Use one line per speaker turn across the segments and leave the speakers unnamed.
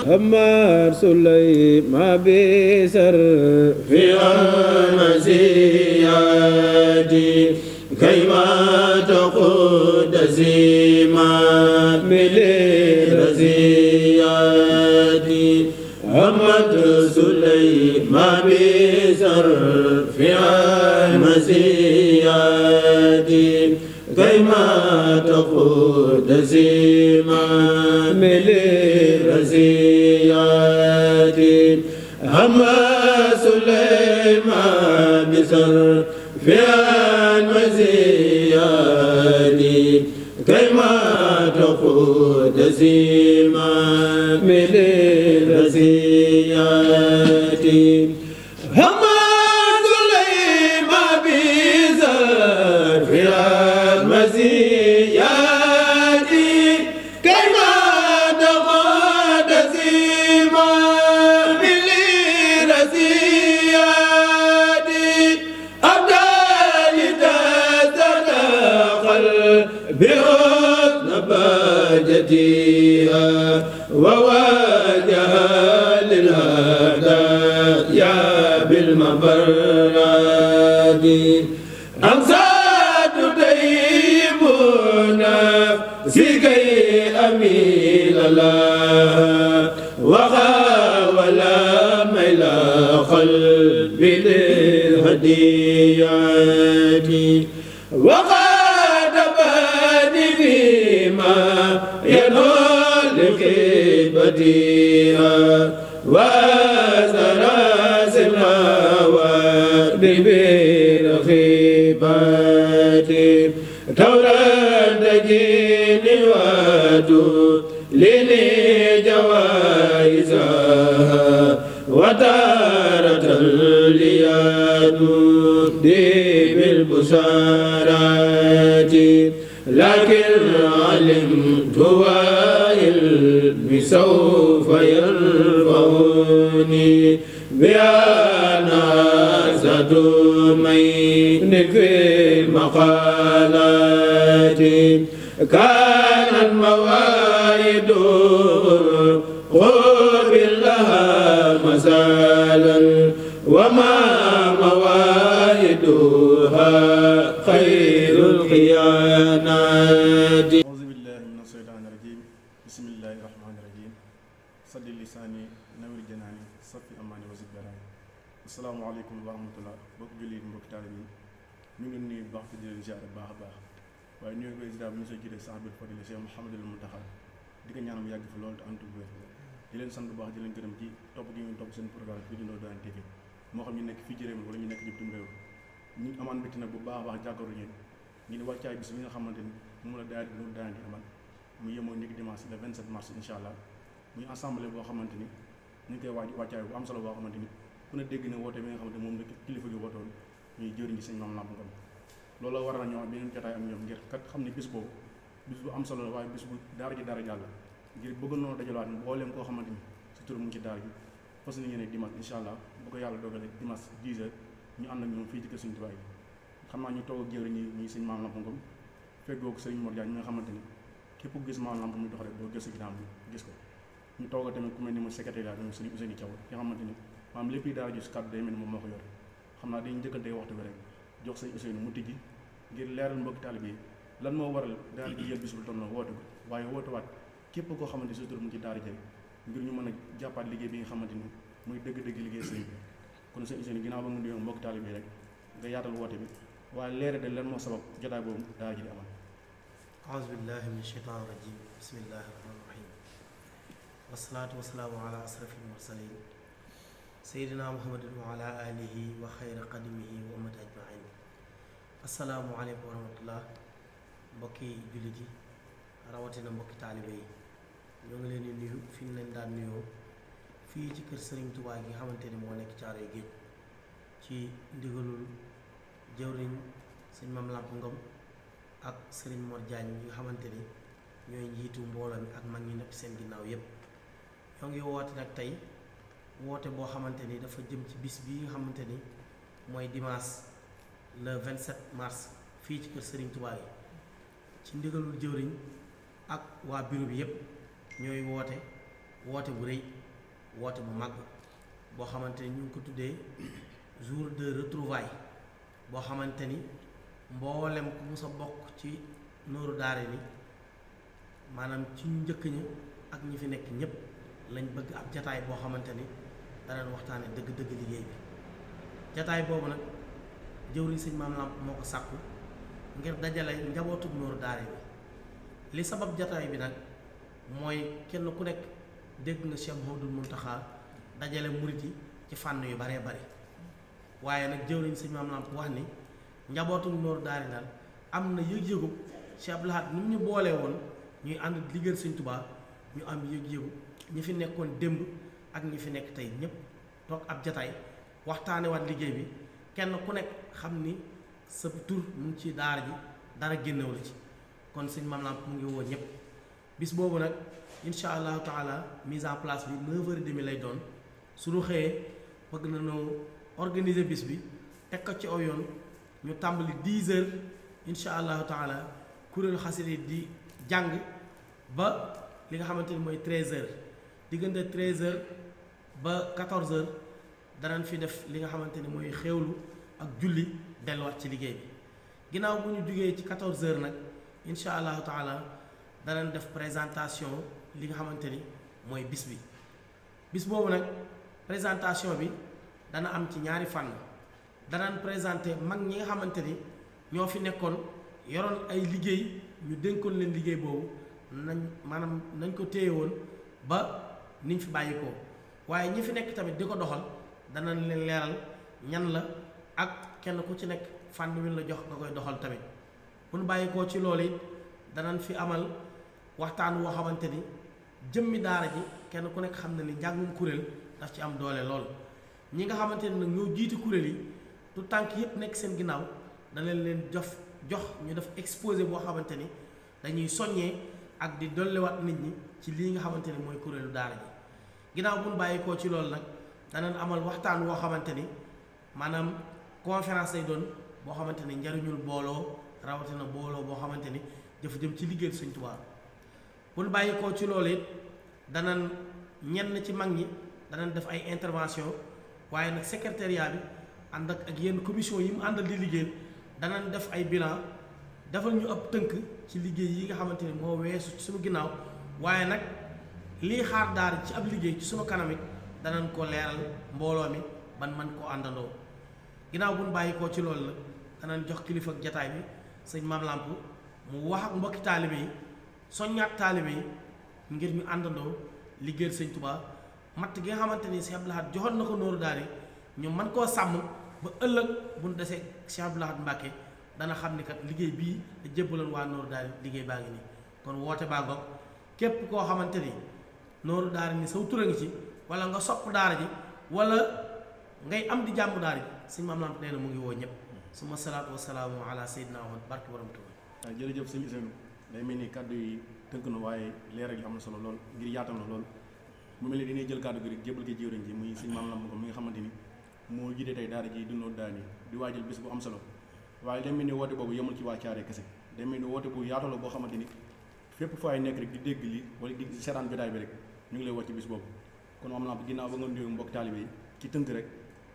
همار سليم بسر في المزياد كيما تقود زيما بالرزياد محمد سليمان بسر في المزياد كيما تقود زيما بالرزياد محمد سليمان بسر في المزياد كيما تقود زيما بالرزياد محمد سليمان بسر في المزياد كيما تقود زيما بالرزياد بحسن بهجتها وواجه للهدايا بالمبرد أمسات طيب نفسي كي أميل لها وخاول ميل قلبي للهديات بديها وزرع سماوات بالخيبات تورا تجيني وادو لني جوائزها وتارة لياد بالبشارات لكن علمت سوف يرفعني بأنا ستمين في المقالات كانت مواعيد قرب لها مثالا وما مواعيدها خير الخيانات.
asalaamaaleykum wa rahmatulah mbokk jullit mbokk taalibe yi ñu ngi nuyu bu baax te di leen ziar bu baax a baax waaye ñu ngi koy ziar bu ñu soo jiite sax bil fadila Cheikh Mouhamadul Mountakha di ko ñaanam yàgg fi loolu te antu bu wér di leen sant bu baax di leen gërëm ci topp gi ngeen topp seen programme fii di Ndondoane TV moo xam ñu nekk fii ci réew mi wala ñu nekk ci bitim réew ñu amaan mbégte nag bu baax a baax jàkkaarloo ñu ngi di wàccaay bis bi nga xamante ni mu la daal Ndondoane di amal mu yemoo niki dimanche le 27 mars incha allah muy assemblée boo xamante ni ñu ngi koy wàccaay bu am solo boo xamante ni ku ne dégg na woote bi nga xamante moom la kilifa gi wootoon ñuy jëriñ ci sëñ Maam Lamp Ngom loolu war na ñoo am beneen jotaay ak ñoom ngir kat xam ne bis boobu bis bu am solo la waaye bis bu daara ji dara jàll ngir bëgg noonu dajalaat mbooleem koo xamante ni si tur mu ngi ci daara ji fas nañu ne dimanche incha allah bu ko yàlla dogalee dimanche 10 heures ñu ànd ak ñoom fii ci kër Sëñ Tuubaa yi xam naa ñu toog ak jëwriñ ñi sëñ Maam Lamp Ngom feggoo ko sëñ Mor Diagne mi nga xamante ni képp ku gis Maam Lamp muy dox rek doo gëstu ginnaaw bi gis ko ñu toog tamit ku mel ni mo secrétaire ñoom sëñ Ousseynou Thiaw nga xamante ni maam lépp daara ji si kàddu day mel ni moom moo ko yor xam naa dañu njëkkante waxtu bi rek jox sëñ Ousseynou mu tijji ngir leeral mbokki taalibe yi lan moo waral daara ji jël bis bu toll na woote ko waaye wootewaat képp koo xamante ni surtout mu ci daara ji ngir ñu mën a jàppaat liggéey bi nga xamante ni muy dëgg-dëgg liggéey sëñ bi kon sëñ Ousseynou ginnaaw ba mu nuyoo mbokki taalibe yi rek nga yaatal woote bi waaye leeral de lan moo sabab jotaay boobu daara ji di amal.
aouzu billahi min shaytaan rajim bismillahi rahmani rahim wasalaatu wasalaamu ala asrafil mursalin seydina muhammadin wa ala alihi wa xayra qadimihi wa ummati ajmain assalaamu aleykum wa rahmatullah mbokki jullit yi rawatina mbokki taalibe yi ñoo ngi leen di nuyu fi ñu leen daan nuyoo fii ci kër Sëriñ Tuubaa gi nga xamante ni moo nekk Caaroy Géej ci ndigalul jëwriñ sëñ Maam Lamp Ngom ak sëriñ Mor Diagne ñi nga xamante ni ñooy njiitu mbooloo mi ak mag ñi nekk seen ginnaaw yépp ñoo ngi woote nag tey woote boo xamante ni dafa jëm ci bis bi nga xamante ni mooy dimanche le 27 mars fii ci kër Sëriñ Tuubaa yi ci ndigalul jëwriñ ak waa bureau bi yépp ñooy woote woote bu rëy woote bu mag boo xamante ni ñu ngi ko tuddee jour de retrouvailles boo xamante ni mboolem ku mus a bokk ci Nooru Daarayni maanaam ci ñu njëkk ña ak ñi fi nekk ñépp lañ bëgg ab jataay boo xamante ni danañ waxtaane dëgg-dëgg liggéey bi jataay boobu nag jëwriñ sëñ Maam Lamp moo ko sàkku ngir dajale njabootug Nooru Daarayni li sabab jataay bi nag mooy kenn ku nekk dégg nga Cheikh Mouhamadoul Mountakha dajale murit yi ci fànn yu baree bari waaye nag jëwriñ sëñ Maam Lamp wax ni njabootug Nooru Daarayni daal am na yëg-yëgu Cheikh Abdou Lahad ni mu ñu boolee woon ñuy ànd liggéeyal sëñ Tuubaa ñu am yëg-yëgu ñi fi nekkoon démb ak ñi fi nekk tey ñépp toog ab jataay waxtaane waat liggéey bi kenn ku nekk xam ni sa tur mu ngi ci daara ji dara génnew la ci kon sëñ Maam Lamp mu ngi woo ñépp bis boobu nag insha allahu taala mise en place bi 9h30 lay doon suñu xëyee bëgg nañu organiser bis bi teg ko ci aw yoon ñu tàmbali 10h insha allahu taala kuréelu xasida di jàng ba li nga xamante ni mooy 13h diggante 13h ba 14h danañ fi def li nga xamante ni mooy xéewlu ak julli delluwaat ci liggéey bi ginnaaw bu ñu jugee ci 14h nag insha allahu taala danañ def présentation li nga xamante ni mooy bis boobu nag présentation bi dana am ci ñaari fànn danañ présenté mag ñi nga xamante ni ñoo fi nekkoon yoroon ay liggéey ñu dénkoon leen liggéey boobu maanaam nañ ko téye woon ba niñ fi bàyyi ko waaye ñi fi nekk tamit di ko doxal danañ leen leeral ñan la ak kenn ku ci nekk fànn wi la jox nga koy doxal tamit bu ñu bàyyi ko ci loolu it danañ fi amal waxtaan woo xamante ni jëmmi daara ji kenn ku nekk xam na ni njàngum kuréel daf ci am doole lool ñi nga xamante ni nag ñoo jiiti kuréel yi tu tànk yépp nekk seen ginnaaw danañ leen jox ñu def exposé boo xamante ni dañuy soññee ak di dolliwaat nit ñi ci lii nga xamante ni mooy kuréelu daara ji ginnaaw bu ñu bàyyi koo ci loolu nag danañ amal waxtaan woo xamante ni maanaam conférence lay doon boo xamante ni njariñul booloo rawatina booloo boo xamante ni dafa jëm ci liggéey Sëñ Tuubaa bu ñu bàyyi koo ci loolu it danañ ñenn ci mag ñi danañ def ay intervention waaye nag secrétariat bi ànd ak yenn commission yi mu àndal di liggéeyal danañ def ay bilan defal ñu ab tënk ci liggéey yi nga xamante ni moo weesu ci suñu ginnaaw waaye nag lii xaar daara ci ab liggéey ci suñu kanam it danañ ko leeral mbooloo mi ban man koo àndandoo ginnaaw bu ñu bàyyi koo ci loolu nag danañ jox kilifa ak jataay bi sëñ Maam Lamp mu wax ak mbokki taalibe yi soññaat taalibe yi ngir ñu àndandoo liggéeyal Sëñ Tuubaa matt gi nga xamante ni Cheikh Abdou Lahad joxoon na ko Nooru Daarayni ñu mën koo sàmm ba ëllëg bu ñu desee Cheikh Abdou Lahad Mbàkke dana xam ni kat liggéey bii da jébbaloon waa Nooru Daarayni liggéey baa ngi nii kon woote baa ngoog képp koo xamante ni Nooru Daarayni saw tura ngi ci wala nga sopp daara ji wala ngay am di jàmm daara ji sëñ Maam Lamp nee na mu ngi woo ñëpp suma salaatu wasalaamu ala sayyidina Muhammad barke borom Tuuba.
waaw jërëjëf sëñ Ousseynou day mel ni kàddu yi tënk na waaye leeral yi am na solo lool ngir yaatal na lool mu mel ni dañuy jël kàddu gi rek jébal ko jiwriñ ji muy sëñ Maam Lamp ko mi nga xamante ni moo jiite tey daara ji di Nooru Daarayni di waajal bés bu am solo waaye day mel ni woote boobu yemul ci waa Caaree kese day mel ni woote bu yaatu la boo xamante ni fépp fu ay nekk rek di dégg li wala di seetaan jotaay bi rek ñu ngi lay woo ci bis boobu kon Maam Lamp ginnaaw ba nga nuyu mbokk taalibe yi ci tënk rek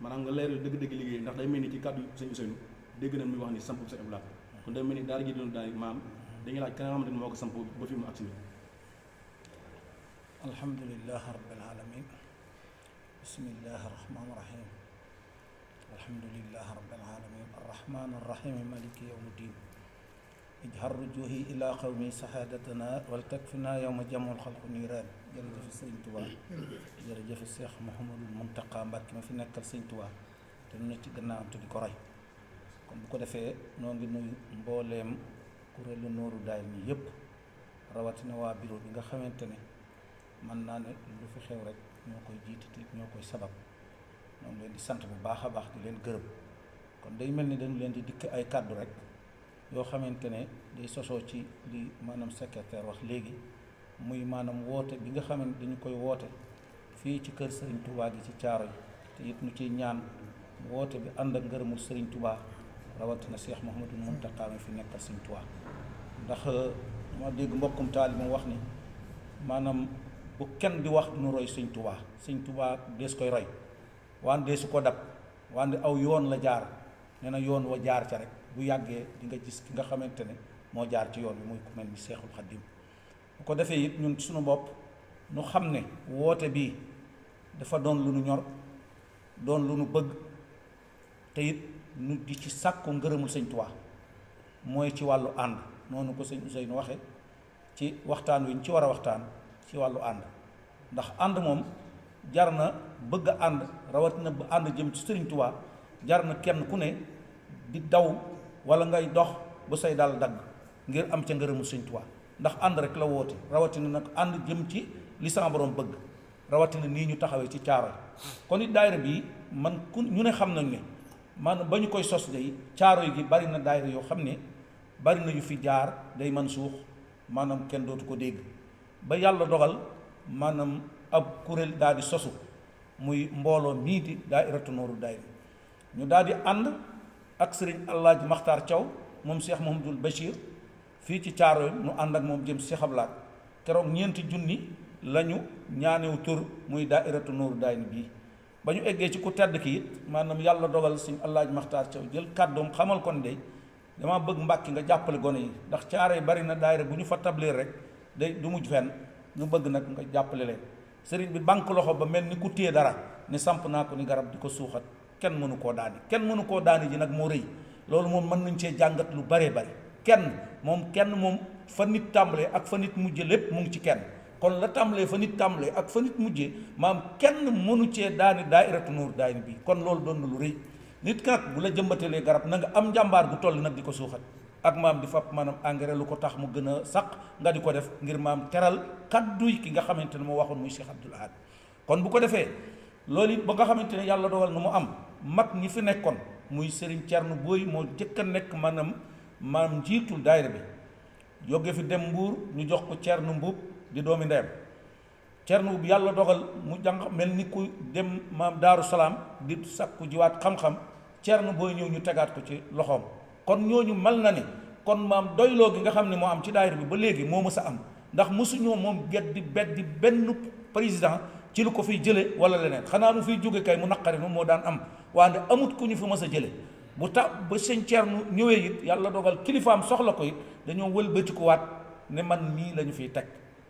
maanaam nga leeral dëgg-dëgg liggéey ndax day mel ni ci kàddu sëñ Ousseynou dégg nañ muy wax ni samp sa Abdou Lahad kon day mel ni daara ji doon daal maam dañuy laaj ka nga xamante ni moo ko samp ba fi mu agsi ni
alhamdulilah rabbil alamin bismillahi rahmaani rahim alhamdulilah rabbil alamin arrahmaani arrahim maliki yawmi din ijhar rujuhi ila qawmi sahadatana wal takfina yawma jamul xalqu niiraan jërëjëf sëñ Tuubaa jërëjëf Cheikh Mouhamadoul Mountakha Mbacké ma fi nekkal sëñ Tuubaa te nu ne ci gannaawam te di ko roy kon bu ko defee noo ngi nuyu mbooleem kuréelu Nooru Daarayni yépp rawatina waa bureau bi nga xamante ne mën naa ne lu fi xew rek ñoo koy jiite te ñoo koy sabab ñoo ngi leen di sant bu baax a baax di leen gërëm kon day mel ni dañu leen di dikk ay kàddu rek yoo xamante ne day sosoo ci li maanaam secrétaire wax léegi muy maanaam woote bi nga xam ne dañu koy woote fii ci kër Serigne Touba gi ci Caaroy te it ñu ciy ñaan woote bi ànd ak ngërëmul Serigne Touba rawatina Cheikh Mouhamadoul Mountakha mi fi nekkal Serigne Touba ndax ma dégg mbokkum taali mu wax ni maanaam bu kenn di wax nu roy sëñ Tuubaa. sëñ Tuubaa dees koy roy waan deesu ko dab wante aw yoon la jaar nee na yoon wa jaar ca rek bu yàggee di nga gis ki nga xamante ne moo jaar ci yoon bi muy ku mel ni Seexul Xaddim. bu ko defee it ñun suñu bopp nu xam ne woote bii dafa doon lu nu ñor doon lu nu bëgg te it nu di ci sàkku ngërëmul sëñ Tuubaa mooy ci wàllu ànd noonu ko sëñ Ousseynou waxe ci waxtaan wi ñu ci war a waxtaan ci wàllu ànd ndax ànd moom jar na bëgg a ànd rawatina ba ànd jëm ci sëriñ Tuubaa jar na kenn ku ne di daw wala ngay dox ba say dal dagg ngir am ca ngërëmul sëñ Tuubaa ndax ànd rek la woote rawatina nag ànd jëm ci li sama borom bëgg rawatina nii ñu taxawee ci Caaroy kon it daayira bii man ku ñu ne xam nañ ne maanaam ba ñu koy sos day Caaroy gi bari na daayira yoo xam ne bari na yu fi jaar day man suux maanaam kenn dootu ko dégg ba yàlla dogal maanaam ab kuréel daal di sosu muy mbooloo mii di daayiratu Nooru Daayira ñu daal di ànd ak sëriñ Alaaji Maxtaar Thiaw moom Cheikh Mouhamadoul Bachir fii ci Caaroy nu ànd ak moom jëm si xablaat keroog 4 junni lañu ñaanew tur muy daayiratu Nooru Daayira bii ba ñu eggee ci ku tedd ki it maanaam yàlla dogal sëriñ Alaaji Maxtaar Thiaw jël kàddoom xamal kon de dama bëgg Mbàkke nga jàppale gone yi ndax Caaroy bari na daayira bu ñu fa tableer rek day du mujj fenn ñu bëgg nag nga jàppale leen sëriñ bi banque loxo ba mel ni ku téye dara ne samp naa ko ni garab di ko suuxat kenn mënu koo daani ji nag moo rëy loolu moom mën nañ cee jàngat lu baree bari kenn moom fa nit tàmbalee ak fa nit mujje lépp mu ngi ci kenn kon la tàmbalee fa nit tàmbalee ak fa nit mujje maam kenn mënu cee daani daayiratu Nooru Daayira bi kon loolu doon na lu rëy nit ka nag bu la jëmbatelee garab na nga am njàmbaar gu toll nag di ko suuxat ak maam di fab maanaam engrais lu ko tax mu gën a saq nga di ko def ngir maam teral kadduy ki nga xamante ne moo waxoon muy Cheikh Abdoul Ahad kon bu ko defee loolu it ba nga xamante ne yàlla dogal na mu am mag ñi fi nekkoon muy Serigne Thierno Boy moo jëkk a nekk maanaam njiitul daayira bi jóge fi dem Mbuur ñu jox ko Thierno Mbuub di doomi ndeyam Thierno Mbuub yàlla dogal mu jàng mel ni ku dem maam Daaru Salaam di sakku jiwaat xam-xam Thierno Boy ñëw ñu tegaat ko ci loxoom kon ñooñu mel na ne kon maam doyloo gi nga xam ne moo am ci daayira bi ba léegi moo mës a am ndax mosuñoo moom beddi benn président ci lu ko fiy jële wala leneen xanaa mu fiy jóge kay mu naqari moom moo daan am waaye amut ku ñu fi mës a jële bu ba sëñ Thierno ñëwee it yàlla dogal kilifaam soxla ko it dañoo wëlbatikuwaat ne man mii la ñu fiy teg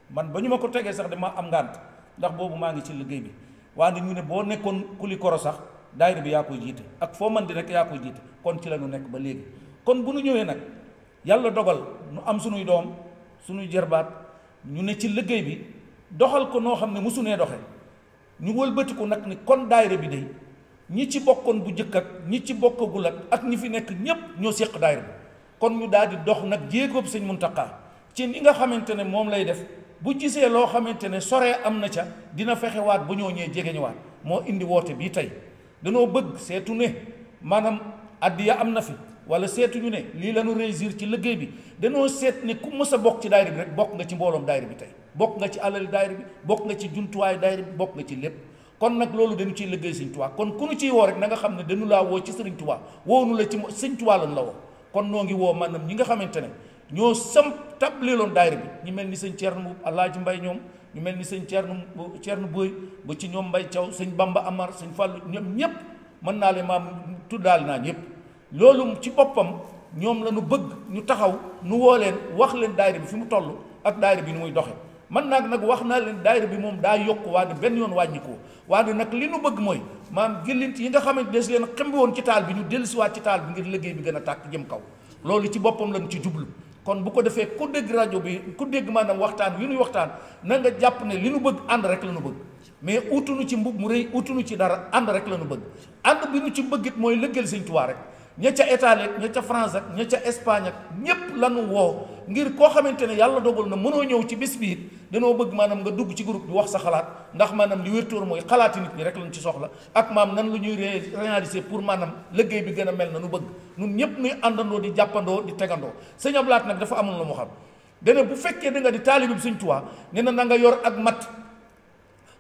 man ba ñu ma ko tegee sax dama am ngànt ndax boobu maa ngi ci liggéey bi waaye ñu ne boo nekkoon kuli koro sax daayira bi yaa koy jiite ak foo man di rek yaa koy jiite kon ci la ñu nekk ba léegi kon bu nu ñëwee nag yàlla dogal nu am sunuy doom sunuy jërbaat ñu ne ci liggéey bi doxal ko noo xam ne mosunee doxe ñu wëlbatiku nag ni kon daayira bi day ñi ci bokkoon bu jëkk ak ñi ci bokkagul ak ñi fi nekk ñépp ñoo séq daayira bi kon ñu daal di dox nag jéegoob sëñ Muntaxa ci ni nga xamante ne moom lay def bu gisee loo xamante ne soree am na ca dina fexewaat bu ñoo ñëwee jegeñuwaat moo indi woote bii tey danoo bëgg seetu ne maanaam addiya am na fi wala seetuñu ne lii la ñu réussir ci liggéey bi danoo seet ne ku mës a bokk ci daayira bi rek bokk nga ci mbooloom daayira bi tey bokk nga ci alali daayira bi bokk nga ci jumtuwaayu daayira bi bokk nga ci lépp kon nag loolu dañu ciy liggéey sëñ Tuubaa kon ku ñu ciy woo rek na nga xam ne dañu laa woo ci sëriñ Tuubaa woonu la ci sëñ Tuubaa lañ la woo kon noo ngi woo maanaam ñi nga xamante ne ñoo samp tableeloon daayira bi ñu mel ni sëñ Thierno Alaaji Mbay ñoom ñu mel ni sëñ Thierno Boy ba ci ñoom Mbay Thiaw sëñ Bamba Amar sëñ Fàllu ñoom ñépp mën naa leen maam tuddaal naa ñëpp loolu ci boppam ñoom la ñu bëgg ñu taxaw nu woo leen wax leen daayira bi fi mu toll ak daayira bi ni muy doxe man nag wax naa leen daayira bi moom daa yokk waaye benn yoon wàññikoo waaye nag li nu bëgg mooy maam gillint yi nga xamante des leen xembi woon ci taal bi ñu dellusiwaat ci taal bi ngir liggéey bi gën a tàkk jëm kaw loolu ci boppam lañu ci jublu kon bu ko defee ku dégg rajo bi ku dégg maanaam waxtaan wi nuy waxtaan na nga jàpp ne li nu bëgg ànd rek la nu bëgg mais utunu ci mbub mu rëy utunu ci dara ànd rek la nu bëgg ànd bi nu ci bëggit mooy lëggal sëñ Tuubaa rek ña ca Italie ak ña ca France ak ña ca Espagne ak ñépp lanu woo ngir koo xamante ne yàlla dogal na mënoo ñëw ci bis bi it danoo bëgg maanaam nga dugg ci groupe bi wax sa xalaat ndax maanaam li wértóor mooy xalaati nit ñi rek lañ ci soxla ak maam nan lu ñuy réaliser pour maanaam liggéey bi gën a mel na nu bëgg nun ñëpp nuy àndandoo di jàppandoo di tegandoo sëñ Ablaat nag dafa amul la mu xam dana bu fekkee da nga di taalibe bi sëñ Tuubaa ne na nga yor ak mat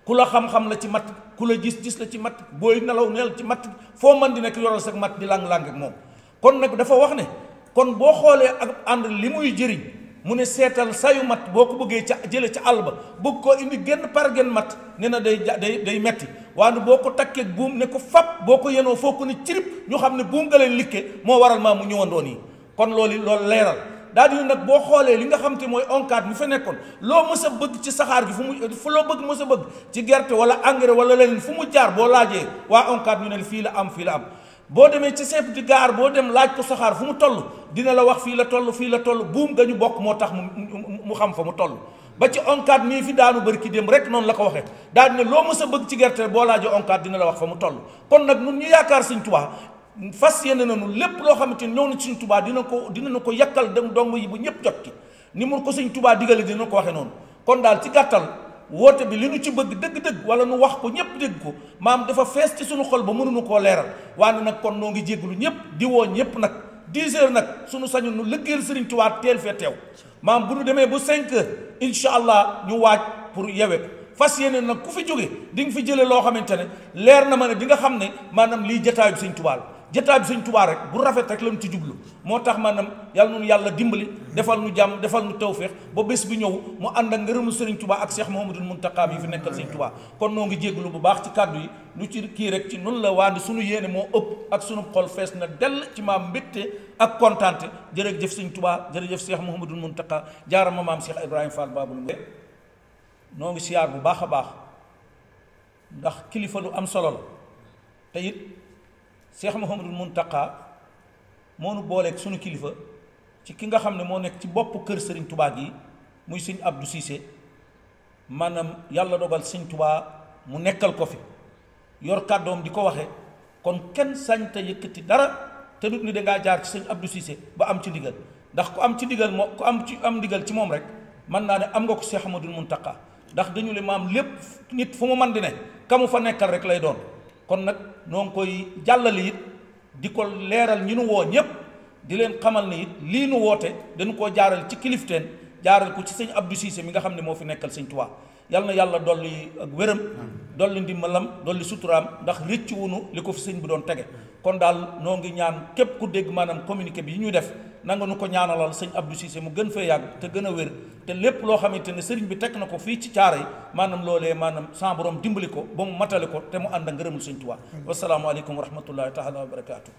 ku la xam-xam la ci mat ku la gis la ci mat booy nelaw neel ci mat foo man di nekk yoral sax mat di lang-lang ak moom kon nag dafa wax ne kon boo xoolee ak ànd li muy jëriñ mu ne seetal sayu mat boo ko bëggee ca jële ca àll ba bëgg koo indi genn par genn mat ne na day metti waaye boo ko takkee buum ne ko fab boo ko yenoo foo ko ne cirib ñu xam ne buum nga leen likke moo waral maa mu ñëwandoon yi kon loolu leeral daal di nag boo xoolee li nga xam te mooy ONCAD mi fa nekkoon loo mës a bëgg ci saxaar gi fu loo bëgg mës a bëgg ci gerte wala engrais wala leneen fu mu jaar boo laajee waa ONCAD ñu ne fii la am boo demee ci chef de gare boo dem laaj ko saxaar fu mu toll dina la wax fii la toll buum nga ñu bokk moo tax mu xam fa mu toll ba ci ONCAD mii fi daanu bëri ki dem rek noonu la ko waxee daal di ne loo mës a bëgg ci gerte boo laajee ONCAD dina la wax fa mu toll kon nag nun ñu yaakaar Sëñ Tuubaa fas yéene nañu lépp loo xamante ni ñëw na Sëñ Tuubaa dina ko yàkkal dem dong yi bu ñëpp jot ci ni mu ko Sëñ Tuubaa digale dina ko waxee noonu kon daal ci gàttal woote bi li nu ci bëgg dëgg-dëgg wala nu wax ko ñëpp dégg ko maam dafa fees ci suñu xol ba mënuñu koo leeral waaye nag kon noo ngi jégglu ñëpp di woo ñëpp nag 10 heures nag suñu sañu nu lëggeel Sëriñ Tuubaa teel fee teew maam bu ñu demee ba 5 heures incha allah ñu waaj pour yewe ko fas yéene nag ku fi jóge di nga fi jëlee loo xamante ne leer na ma ne di nga xam ne maanaam lii jataayu Sëñ Tuubaa la jotaay bi Sëñ Tuubaa rek bu rafet rek lañu ci jublu moo tax maanaam yàlla noonu yàlla dimbali defal nu jàmm defal nu tawféex ba bés bi ñëw mu ànd ak ngërëmu Sëriñ Tuubaa ak Cheikh Mouhamadoul Mountakha yi fi nekkal Sëñ Tuubaa kon noo ngi jégalu bu baax ci kàddu yi lu ci kii rek ci noonu la waandi suñu yéene moo ëpp ak suñu xol fees na dell ci maam mbégte ak kontaante jërëjëf Sëñ Tuubaa jërëjëf Cheikh Mouhamadoul Mountakha jaarama maam Cheikh Ibrahima Fall Babul noo ngi siyaar bu baax a baax ndax kilifa lu am solo la te it Cheikh Mouhamadoul Mountakha moo nu booleeg sunu kilifa ci ki nga xam ne moo nekk ci bopp kër Serigne Touba gi muy Sëñ Abdou Cissé maanaam yàlla dogal Sëñ Touba mu nekkal ko fi yor kàddoom di ko waxe kon kenn sañ te yëkkati dara te dut ni dangaa jaar ci Sëñ Abdou Cissé ba am ci ndigal ndax ku am ci ndigal moo ku am ndigal ci moom rek mën naa ne am nga ko Cheikh Mouhamadoul Mountakha ndax dañu le maam lépp nit fu mu man di ne ka mu fa nekkal rek lay doon kon nag noo ngi koy jàllale it di ko leeral ñi nu woo ñépp di leen xamal ne it lii nu woote dañu koo jaaral ci kilifteen jaaral ko ci Sëñ Abdou Cissé mi nga xam ne moo fi nekkal Sëñ Tuubaa yal na yàlla dolli ak wéram dolli ndimbalam dolli suturaam ndax rëcc wunu li ko fi sëñ bi doon tege kon daal noo ngi ñaan képp ku dégg maanaam communiqué bi yi ñuy def nanga nu ko ñaanalal Sëñ Abdou Cissé mu gën fee yàgg te gën a wér te lépp loo xamante ne sëriñ bi teg na ko fii ci caara yi maanaam loolee maanaam sa borom dimbali ko ba mu matale ko te mu ànd ak ngërëmul Sëñ Tuubaa wasalaamu aleykum wa rahmatullahi taala wa barakaatu.